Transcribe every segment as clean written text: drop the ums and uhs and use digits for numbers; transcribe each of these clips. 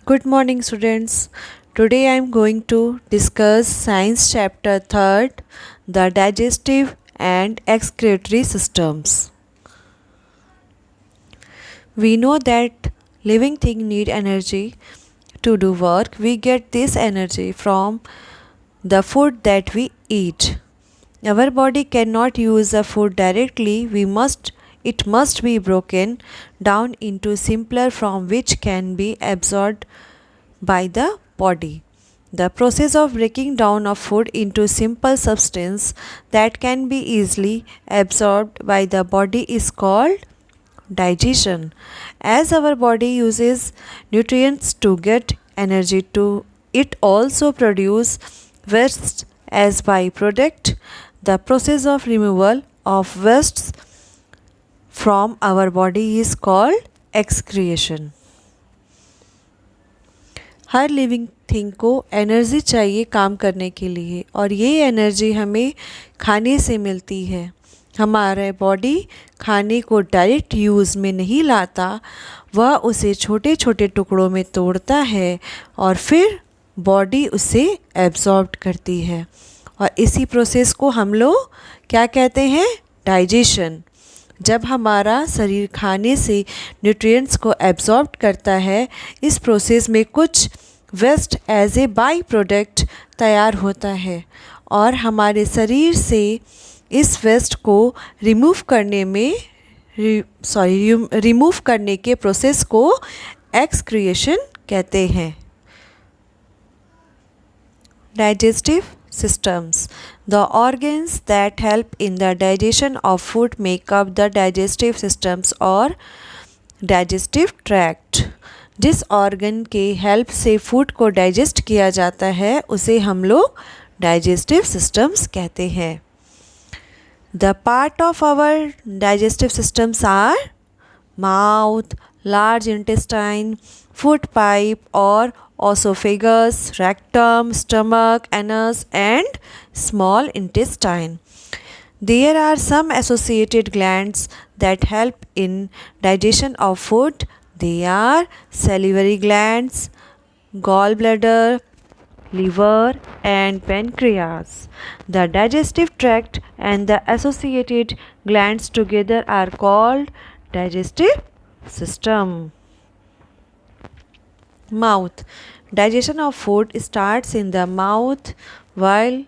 Good morning, students. Today I am going to discuss Science Chapter 3rd, the Digestive and Excretory Systems. We know that living things need energy to do work. We get this energy from the food that we eat. Our body cannot use the food directly. It must be broken down into simpler form which can be absorbed by the body. The process of breaking down of food into simple substance that can be easily absorbed by the body is called digestion. As our body uses nutrients to get energy to it also produce waste as byproduct. The process of removal of wastes from our body is called excretion. Her living thing को energy चाहिए काम करने के लिए और ये energy हमें खाने से मिलती है। हमारे बॉडी खाने को डायरेक्ट यूज़ में नहीं लाता, वह उसे छोटे छोटे टुकड़ों में तोड़ता है और फिर बॉडी उसे एब्जॉर्ब करती है और इसी प्रोसेस को हम लोग क्या कहते हैं? डाइजेशन। जब हमारा शरीर खाने से न्यूट्रिएंट्स को एब्जॉर्ब करता है, इस प्रोसेस में कुछ waste as a by product तैयार होता है और हमारे शरीर से इस वेस्ट को रिमूव करने के प्रोसेस को एक्सक्रिएशन कहते हैं। Digestive systems. The organs that help in the digestion of food make up the digestive systems or digestive tract. जिस ऑर्गन के हेल्प से फूड को डाइजेस्ट किया जाता है उसे हम लोग डाइजेस्टिव सिस्टम्स कहते हैं। The part of our digestive systems are mouth, large intestine, food pipe और esophagus, rectum, stomach, anus and small intestine. There are some associated glands that help in digestion of food. They are salivary glands, gallbladder, liver and pancreas. The digestive tract and the associated glands together are called digestive system. Mouth. Digestion of food starts in the mouth. While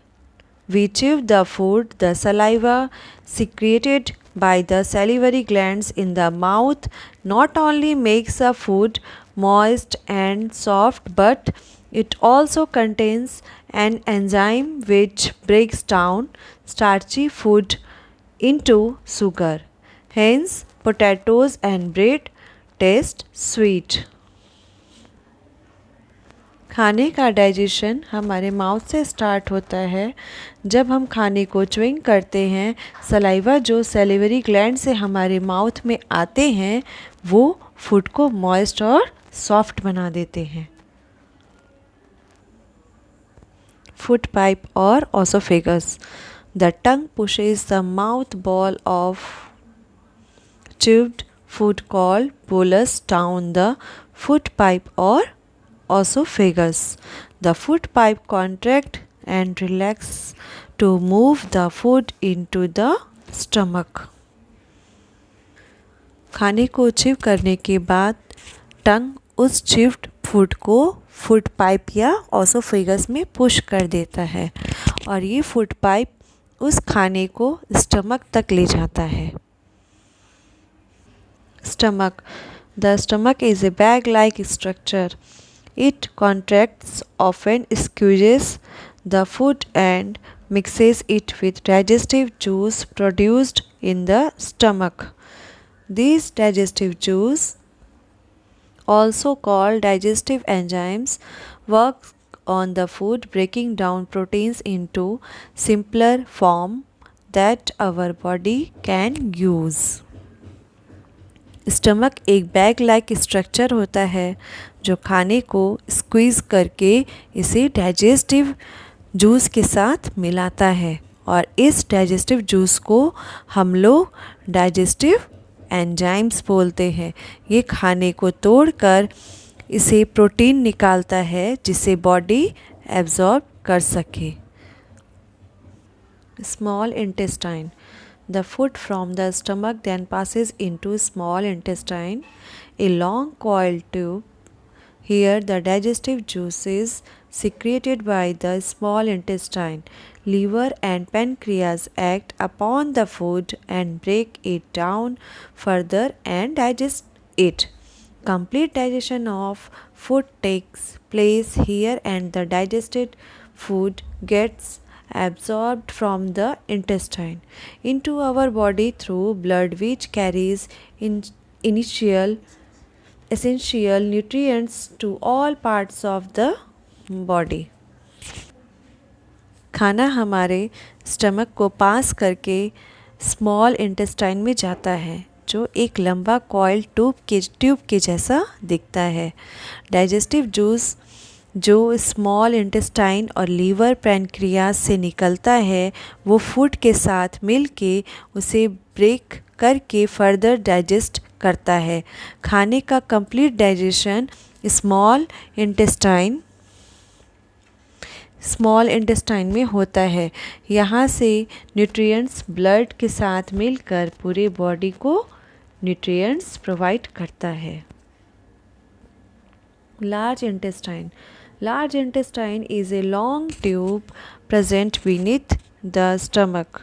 we chew the food, the saliva secreted by the salivary glands in the mouth not only makes the food moist and soft, but it also contains an enzyme which breaks down starchy food into sugar. Hence, potatoes and bread taste sweet. खाने का digestion हमारे mouth से start होता है। जब हम खाने को च्युइंग करते हैं, सलाइवा जो सैलिवरी ग्लैंड से हमारे माउथ में आते हैं वो फूड को मॉइस्ट और सॉफ्ट बना देते हैं। फूड पाइप और oesophagus. The tongue pushes the mouth ball of chewed food called bolus down the food pipe or esophagus. The food pipe contracts and relaxes to move the food into the stomach. खाने को चिव करने के बाद टंग उस chewed food को food pipe या oesophagus में push कर देता है और ये फूड पाइप उस खाने को स्टमक तक ले जाता है। Stomach. The stomach is a bag-like structure. It contracts, often squeezes the food and mixes it with digestive juice produced in the stomach. These digestive juice, also called digestive enzymes, work on the food, breaking down proteins into simpler form that our body can use. Stomach एक bag like structure होता है जो खाने को squeeze करके इसे digestive juice के साथ मिलाता है और इस डाइजेस्टिव जूस को हम लोग डाइजेस्टिव एंजाइम्स बोलते हैं। ये खाने को तोड़कर इसे प्रोटीन निकालता है जिसे बॉडी एब्जॉर्ब कर सके। Small intestine, the food from the stomach then passes into small intestine, a long coiled tube. Here the digestive juice is secreted by the small intestine. Liver and pancreas act upon the food and break it down further and digest it. Complete digestion of food takes place here, and the digested food gets absorbed from the intestine into our body through blood, which carries initial essential nutrients to all parts of the body. खाना हमारे stomach को पास करके small intestine में जाता है, जो एक लंबा कॉइल ट्यूब के जैसा दिखता है। डाइजेस्टिव जूस जो स्मॉल इंटेस्टाइन और लीवर पैनक्रियास से निकलता है, वो फूड के साथ मिल के उसे ब्रेक करके फर्दर डाइजेस्ट करता है। खाने का कंप्लीट डाइजेशन स्मॉल इंटेस्टाइन में होता है। यहाँ से न्यूट्रिएंट्स ब्लड के साथ मिलकर पूरे बॉडी को न्यूट्रिएंट्स प्रोवाइड करता है। Large intestine, large intestine is a long tube present beneath the stomach.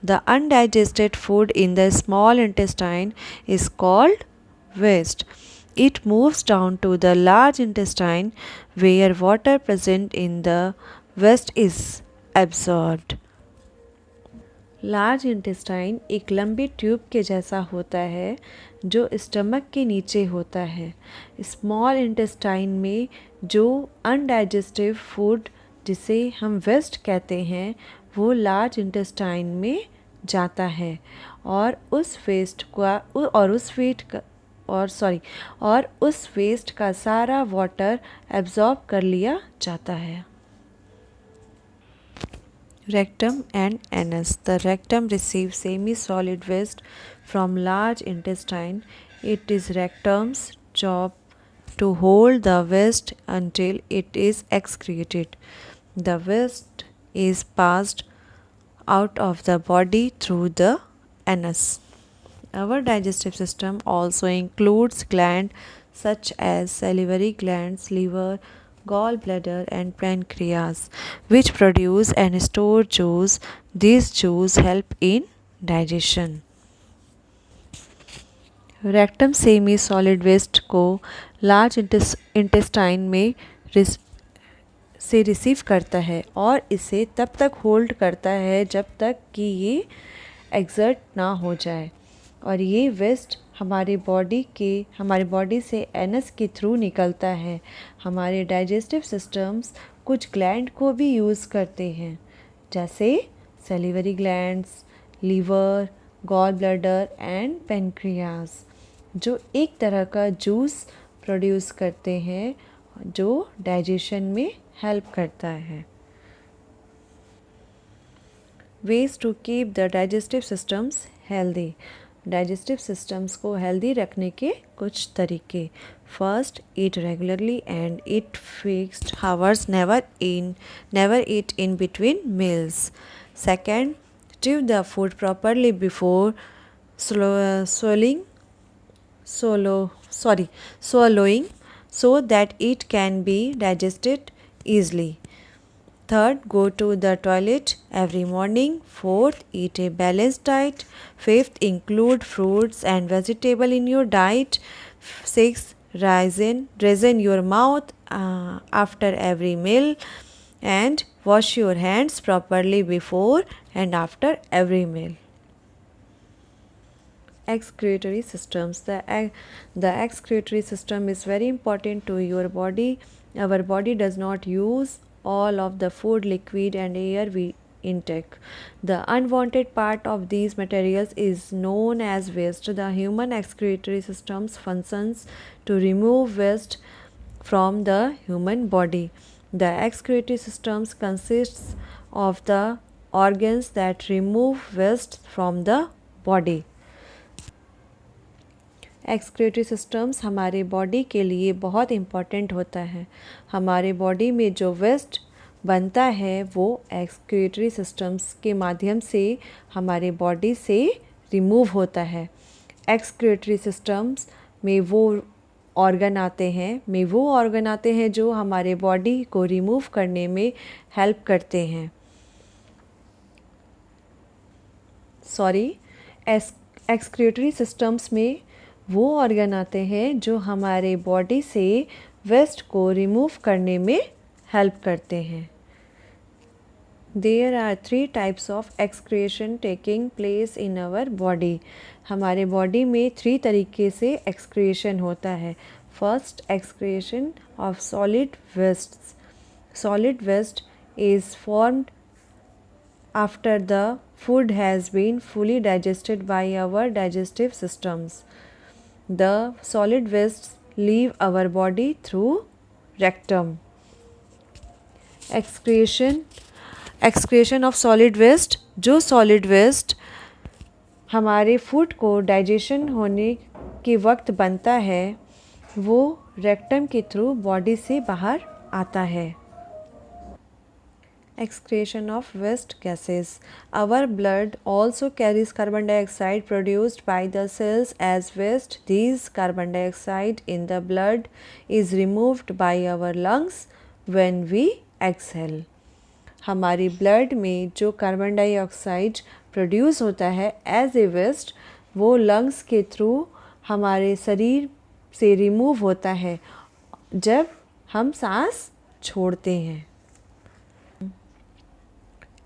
The undigested food in the small intestine is called waste. It moves down to the large intestine where water present in the waste is absorbed. Large intestine एक लंबी tube के जैसा होता है जो stomach के नीचे होता है। स्मॉल इंटेस्टाइन में जो अनडाइजेस्टिव फूड जिसे हम वेस्ट कहते हैं, वो लार्ज इंटेस्टाइन में जाता है और उस वेस्ट का सारा वाटर एब्जॉर्ब कर लिया जाता है। Rectum and anus. The rectum receives semi-solid waste from large intestine. It is rectum's job to hold the waste until it is excreted. The waste is passed out of the body through the anus. Our digestive system also includes glands such as salivary glands, liver, gallbladder and pancreas, which produce and store juice. These juice help in digestion. Rectum semi solid waste को large intestine में से receive करता है और इसे तब तक hold करता है जब तक कि ये एग्जर्ट ना हो जाए, और ये वेस्ट हमारे बॉडी से एनस के थ्रू निकलता है। हमारे डाइजेस्टिव सिस्टम्स कुछ ग्लैंड को भी यूज़ करते हैं, जैसे salivary glands, liver, gall bladder and pancreas, जो एक तरह का जूस प्रोड्यूस करते हैं जो डाइजेशन में हेल्प करता है। Ways to keep the digestive systems healthy. Digestive systems को हेल्दी रखने के कुछ तरीके। First, eat regularly and eat fixed hours, never eat in between meals. Second, chew the food properly before swallowing so that it can be digested easily. Third, go to the toilet every morning. Fourth, eat a balanced diet. Fifth, include fruits and vegetables in your diet. Sixth, rinse your mouth after every meal, and wash your hands properly before and after every meal. Excretory systems. The excretory system is very important to your body. Our body does not use all of the food, liquid and air we intake. The unwanted part of these materials is known as waste. The human excretory systems functions to remove waste from the human body. The excretory systems consists of the organs that remove waste from the body. Excretory systems हमारे body के लिए बहुत important होता है। हमारे body में जो waste बनता है वो एक्सक्रीटरी सिस्टम्स के माध्यम से हमारे बॉडी से रिमूव होता है। एक्सक्रीटरी सिस्टम्स में वो ऑर्गन आते हैं जो हमारे बॉडी को रिमूव करने में हेल्प करते हैं। एक्सक्रीटरी सिस्टम्स में वो ऑर्गन आते हैं जो हमारे बॉडी से वेस्ट को रिमूव करने में हेल्प करते हैं। There are 3 types of excretion taking place in our body. हमारे बॉडी में 3 तरीके से excretion होता है। First, excretion of solid wastes. Solid waste is formed after the food has been fully digested by our digestive systems. The solid wastes leave our body through rectum. Excretion of solid waste, जो solid waste हमारे food को digestion होने के वक्त बनता है वो rectum के थ्रू बॉडी से बाहर आता है। Excretion of waste gases. Our blood also carries carbon dioxide produced by the cells as waste. This carbon dioxide in the blood is removed by our lungs when we exhale. हमारी blood में जो carbon dioxide produce होता है as a waste वो lungs के through हमारे शरीर से रिमूव होता है जब हम सांस छोड़ते हैं।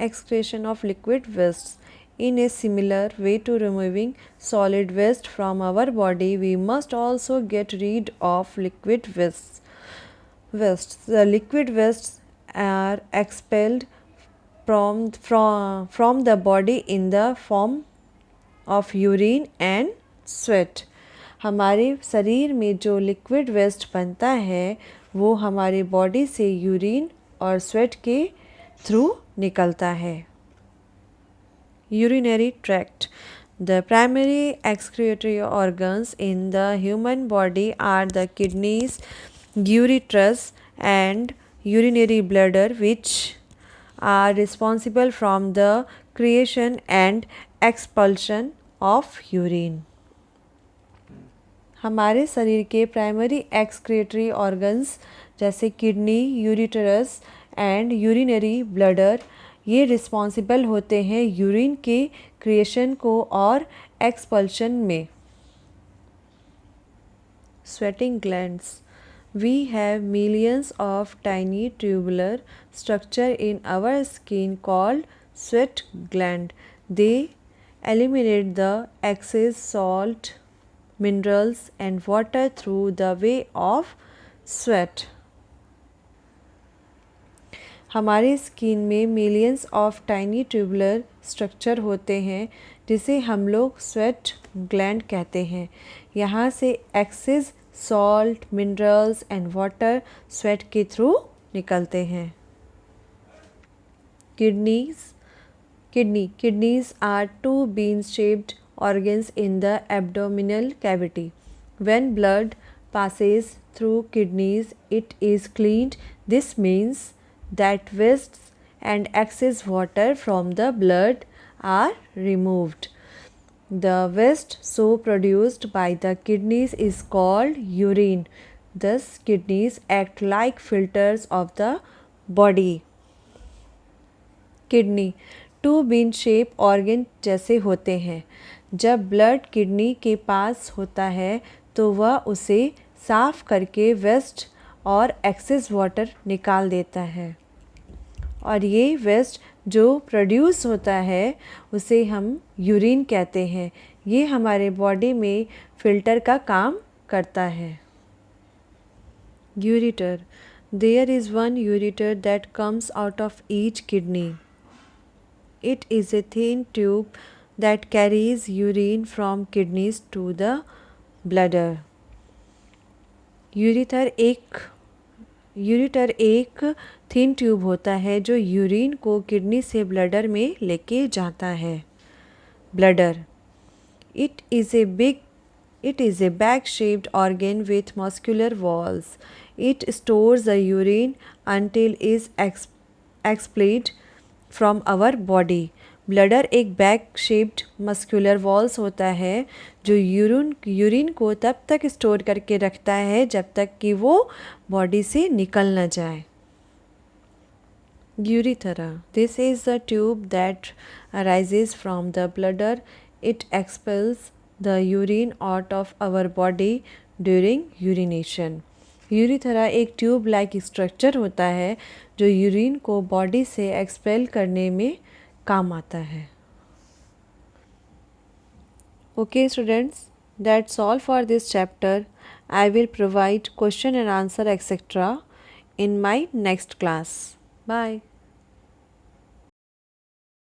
Excretion of liquid waste. In a similar way to removing solid waste from our body, we must also get rid of liquid wastes. The liquid wastes are expelled from the body in the form of urine and sweat. हमारे शरीर में जो liquid waste बनता है वो हमारे body से urine और स्वेट के थ्रू निकलता है। Urinary tract. The primary excretory organs in the human body are the kidneys, ureterus and urinary bladder, which are responsible from the creation and expulsion of urine. हमारे शरीर के primary excretory organs जैसे kidney, यूरिटरस and urinary bladder ये responsible होते हैं urine के creation को और एक्सपल्शन में। Sweating glands. We have millions of tiny tubular structure in our skin called sweat gland. They eliminate the excess salt, minerals and water through the way of sweat. हमारे skin में millions of tiny tubular structure होते हैं जिसे हम लोग sweat gland कहते हैं। यहाँ से excess salt, minerals and water sweat के थ्रू निकलते हैं। Kidneys are 2 bean-shaped organs in the abdominal cavity. When blood passes through kidneys, it is cleaned. This means that wastes and excess water from the blood are removed. The waste so produced by the kidneys is called urine. Thus, kidneys act like filters of the body. Kidney 2 bean shape organ जैसे होते हैं। जब blood kidney के पास होता है तो वह उसे साफ करके वेस्ट और एक्सेस वाटर निकाल देता है और ये वेस्ट जो प्रोड्यूस होता है उसे हम यूरिन कहते हैं। ये हमारे बॉडी में फिल्टर का काम करता है। Ureter. There is one ureter that comes out of each kidney. It is a thin tube that carries urine from kidneys to the bladder. Ureter एक थिन ट्यूब होता है जो यूरिन को किडनी से ब्लडर में लेके जाता है। Bladder. It is a big It is a bag-shaped organ with muscular walls. It stores the urine until is expelled from our body. Bladder एक बैग शेप्ड मस्कुलर वॉल्स होता है जो यूरिन को तब तक स्टोर करके रखता है जब तक कि वो बॉडी से निकल न जाए. Urethra. This is the tube that arises from the bladder. It expels the urine out of our body during urination. यूरिथरा एक ट्यूब लाइक स्ट्रक्चर होता है जो यूरिन को बॉडी से एक्सपेल करने में काम आता है. Okay students, that's all for this chapter. I will provide question and answer etc. in my next class. Bye.